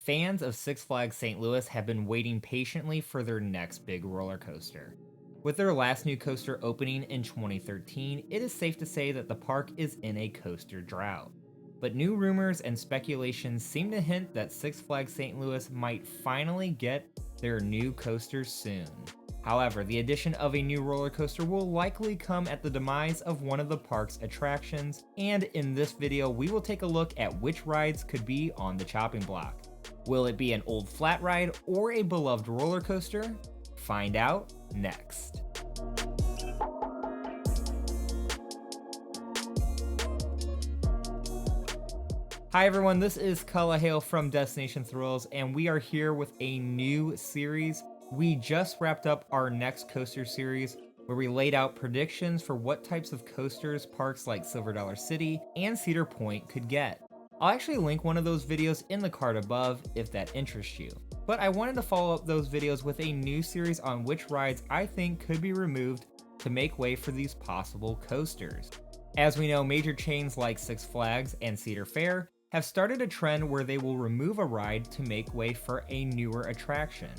Fans of Six Flags St. Louis have been waiting patiently for their next big roller coaster. With their last new coaster opening in 2013, it is safe to say that the park is in a coaster drought. But new rumors and speculations seem to hint that Six Flags St. Louis might finally get their new coaster soon. However, the addition of a new roller coaster will likely come at the demise of one of the park's attractions, and in this video we will take a look at which rides could be on the chopping block. Will it be an old flat ride or a beloved roller coaster? Find out next. Hi everyone, this is Kalahale from Destination Thrills, and we are here with a new series. We just wrapped up our next coaster series where we laid out predictions for what types of coasters parks like Silver Dollar City and Cedar Point could get. I'll actually link one of those videos in the card above if that interests you. But I wanted to follow up those videos with a new series on which rides I think could be removed to make way for these possible coasters. As we know, major chains like Six Flags and Cedar Fair have started a trend where they will remove a ride to make way for a newer attraction.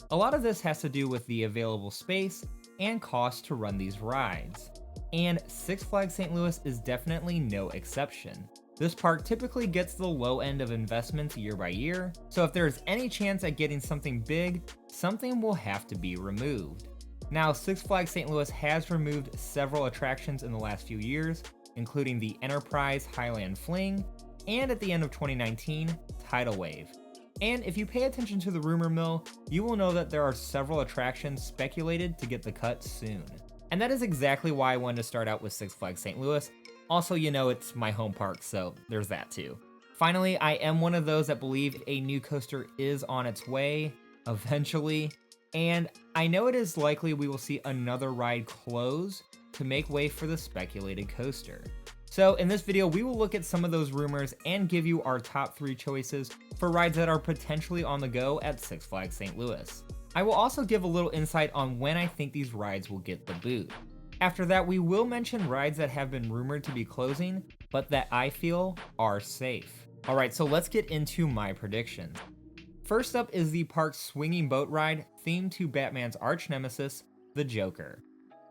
A lot of this has to do with the available space and cost to run these rides. And Six Flags St. Louis is definitely no exception. This park typically gets the low end of investments year by year, so if there is any chance at getting something big, something will have to be removed. Now, Six Flags St. Louis has removed several attractions in the last few years, including the Enterprise Highland Fling, and at the end of 2019, Tidal Wave. And if you pay attention to the rumor mill, you will know that there are several attractions speculated to get the cut soon. And that is exactly why I wanted to start out with Six Flags St. Louis. Also, you know, it's my home park, so there's that too. Finally, I am one of those that believe a new coaster is on its way, eventually, and I know it is likely we will see another ride close to make way for the speculated coaster. So in this video, we will look at some of those rumors and give you our top 3 choices for rides that are potentially on the go at Six Flags St. Louis. I will also give a little insight on when I think these rides will get the boot. After that, we will mention rides that have been rumored to be closing, but that I feel are safe. Alright, so let's get into my predictions. First up is the park's swinging boat ride themed to Batman's arch nemesis, the Joker.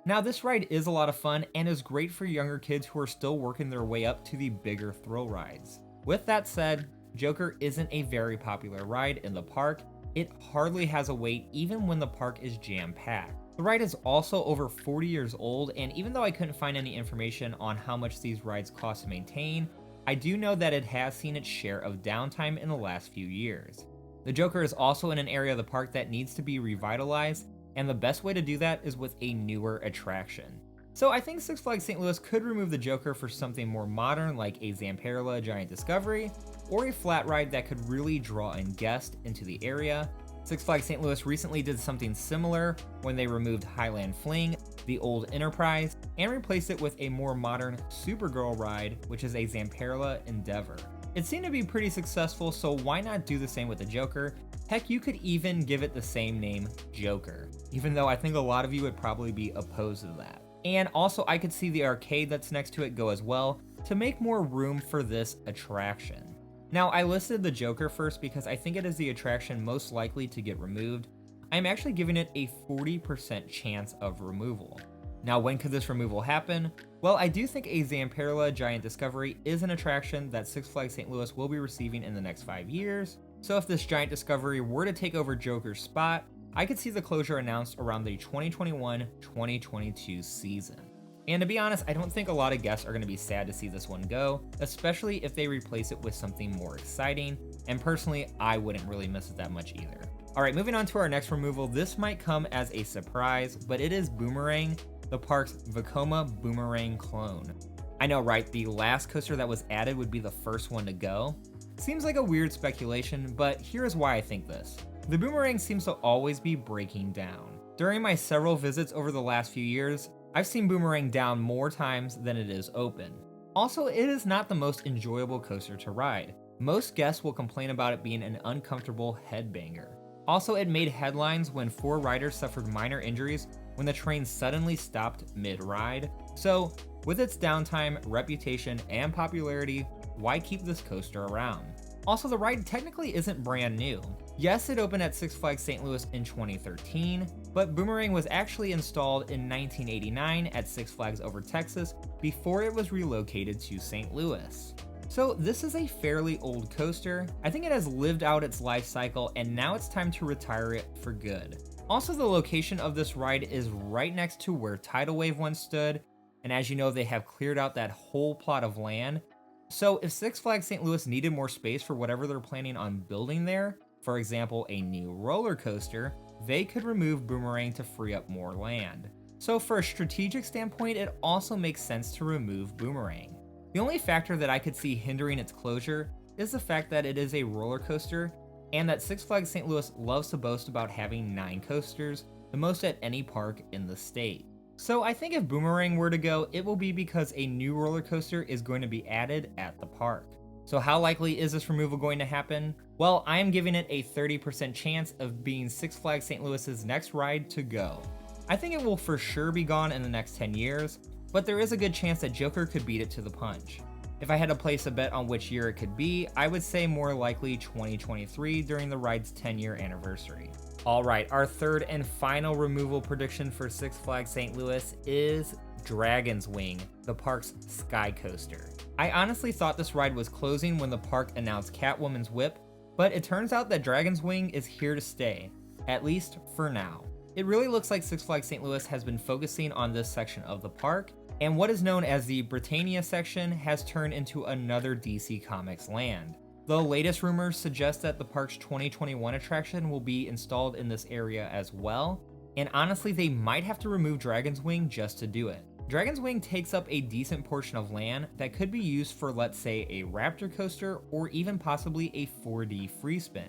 Now, this ride is a lot of fun and is great for younger kids who are still working their way up to the bigger thrill rides. With that said, Joker isn't a very popular ride in the park. It hardly has a wait even when the park is jam-packed. The ride is also over 40 years old, and even though I couldn't find any information on how much these rides cost to maintain, I do know that it has seen its share of downtime in the last few years. The Joker is also in an area of the park that needs to be revitalized, and the best way to do that is with a newer attraction. So I think Six Flags St. Louis could remove the Joker for something more modern like a Zamperla Giant Discovery, or a flat ride that could really draw in guests into the area. Six Flags St. Louis recently did something similar when they removed Highland Fling, the old Enterprise, and replaced it with a more modern Supergirl ride, which is a Zamperla Endeavor. It seemed to be pretty successful, so why not do the same with the Joker? Heck, you could even give it the same name, Joker, even though I think a lot of you would probably be opposed to that. And also, I could see the arcade that's next to it go as well to make more room for this attraction. Now, I listed the Joker first because I think it is the attraction most likely to get removed. I'm actually giving it a 40% chance of removal. Now, when could this removal happen? Well, I do think a Zamperla Giant Discovery is an attraction that Six Flags St. Louis will be receiving in the next 5 years. So if this Giant Discovery were to take over Joker's spot, I could see the closure announced around the 2021-2022 season. And to be honest, I don't think a lot of guests are going to be sad to see this one go, especially if they replace it with something more exciting, and personally, I wouldn't really miss it that much either. Alright, moving on to our next removal. This might come as a surprise, but it is Boomerang, the park's Vekoma Boomerang clone. I know, right? The last coaster that was added would be the first one to go. Seems like a weird speculation, but here's why I think this. The Boomerang seems to always be breaking down. During my several visits over the last few years, I've seen Boomerang down more times than it is open. Also, it is not the most enjoyable coaster to ride. Most guests will complain about it being an uncomfortable headbanger. Also, it made headlines when 4 riders suffered minor injuries when the train suddenly stopped mid-ride. So, with its downtime, reputation, and popularity, why keep this coaster around? Also, the ride technically isn't brand new. Yes, it opened at Six Flags St. Louis in 2013, but Boomerang was actually installed in 1989 at Six Flags Over Texas before it was relocated to St. Louis. So this is a fairly old coaster. I think it has lived out its life cycle and now it's time to retire it for good. Also, the location of this ride is right next to where Tidal Wave once stood, and as you know, they have cleared out that whole plot of land. So if Six Flags St. Louis needed more space for whatever they're planning on building there, for example, a new roller coaster, they could remove Boomerang to free up more land. So for a strategic standpoint, it also makes sense to remove Boomerang. The only factor that I could see hindering its closure is the fact that it is a roller coaster and that Six Flags St. Louis loves to boast about having 9 coasters, the most at any park in the state. So I think if Boomerang were to go, it will be because a new roller coaster is going to be added at the park. So how likely is this removal going to happen? Well, I am giving it a 30% chance of being Six Flags St. Louis's next ride to go. I think it will for sure be gone in the next 10 years, but there is a good chance that Joker could beat it to the punch. If I had to place a bet on which year it could be, I would say more likely 2023 during the ride's 10-year anniversary. Alright, our third and final removal prediction for Six Flags St. Louis is Dragon's Wing, the park's sky coaster. I honestly thought this ride was closing when the park announced Catwoman's whip, but it turns out that Dragon's Wing is here to stay, at least for now. It really looks like Six Flags St. Louis has been focusing on this section of the park, and what is known as the Britannia section has turned into another DC Comics land. The latest rumors suggest that the park's 2021 attraction will be installed in this area as well, and honestly they might have to remove Dragon's Wing just to do it. Dragon's Wing takes up a decent portion of land that could be used for, let's say, a Raptor coaster or even possibly a 4D free spin.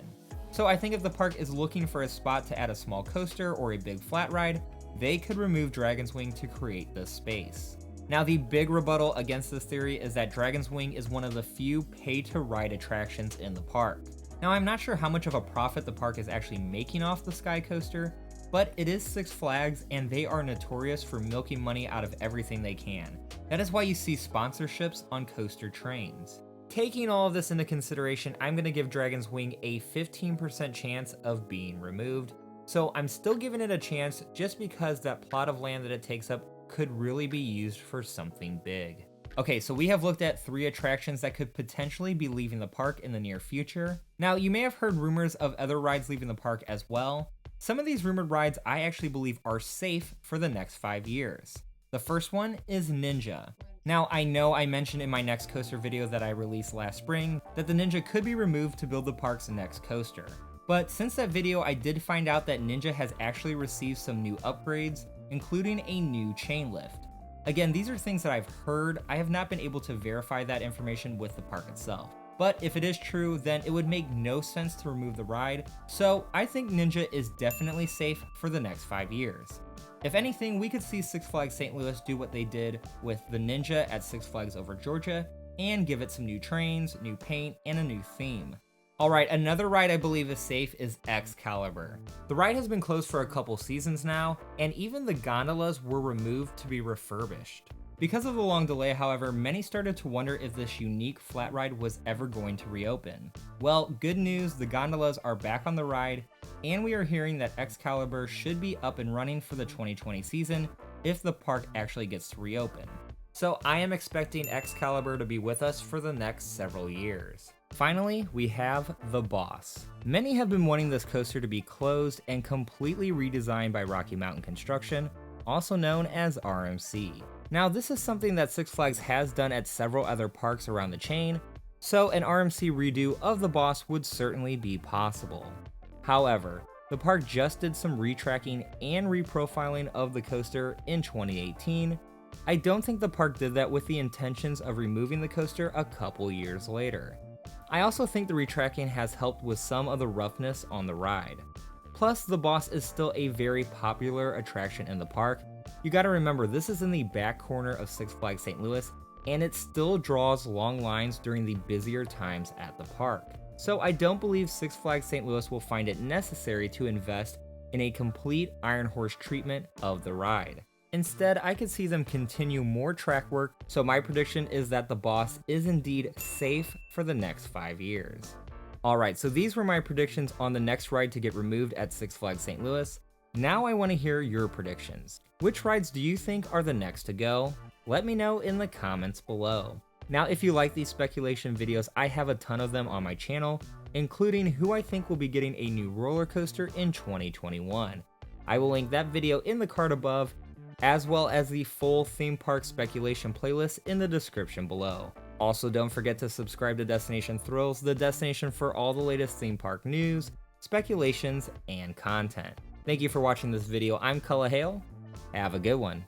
So I think if the park is looking for a spot to add a small coaster or a big flat ride, they could remove Dragon's Wing to create this space. Now, the big rebuttal against this theory is that Dragon's Wing is one of the few pay-to-ride attractions in the park. Now, I'm not sure how much of a profit the park is actually making off the Sky Coaster, but it is Six Flags and they are notorious for milking money out of everything they can. That is why you see sponsorships on coaster trains. Taking all of this into consideration, I'm going to give Dragon's Wing a 15% chance of being removed. So I'm still giving it a chance just because that plot of land that it takes up could really be used for something big. Okay, so we have looked at 3 attractions that could potentially be leaving the park in the near future. Now, you may have heard rumors of other rides leaving the park as well. Some of these rumored rides I actually believe are safe for the next 5 years. The first one is Ninja. Now, I know I mentioned in my next coaster video that I released last spring that the Ninja could be removed to build the park's next coaster. But since that video, I did find out that Ninja has actually received some new upgrades, including a new chain lift. Again, these are things that I've heard. I have not been able to verify that information with the park itself. But if it is true, then it would make no sense to remove the ride, so I think Ninja is definitely safe for the next 5 years. If anything, we could see Six Flags St. Louis do what they did with the Ninja at Six Flags Over Georgia, and give it some new trains, new paint, and a new theme. Alright, another ride I believe is safe is Xcalibur. The ride has been closed for a couple seasons now, and even the gondolas were removed to be refurbished. Because of the long delay, however, many started to wonder if this unique flat ride was ever going to reopen. Well, good news, the gondolas are back on the ride, and we are hearing that Xcalibur should be up and running for the 2020 season if the park actually gets to reopen. So I am expecting Xcalibur to be with us for the next several years. Finally, we have The Boss. Many have been wanting this coaster to be closed and completely redesigned by Rocky Mountain Construction, also known as RMC. Now, this is something that Six Flags has done at several other parks around the chain, so an RMC redo of The Boss would certainly be possible. However, the park just did some retracking and reprofiling of the coaster in 2018. I don't think the park did that with the intentions of removing the coaster a couple years later. I also think the retracking has helped with some of the roughness on the ride. Plus, The Boss is still a very popular attraction in the park. You gotta remember, this is in the back corner of Six Flags St. Louis, and it still draws long lines during the busier times at the park. So I don't believe Six Flags St. Louis will find it necessary to invest in a complete Iron Horse treatment of the ride. Instead, I could see them continue more track work, so my prediction is that The Boss is indeed safe for the next 5 years. Alright, so these were my predictions on the next ride to get removed at Six Flags St. Louis. Now I want to hear your predictions. Which rides do you think are the next to go? Let me know in the comments below. Now, if you like these speculation videos, I have a ton of them on my channel, including who I think will be getting a new roller coaster in 2021. I will link that video in the card above, as well as the full theme park speculation playlist in the description below. Also, don't forget to subscribe to Destination Thrills, the destination for all the latest theme park news, speculations, and content. Thank you for watching this video. I'm Cullah Hale. Have a good one.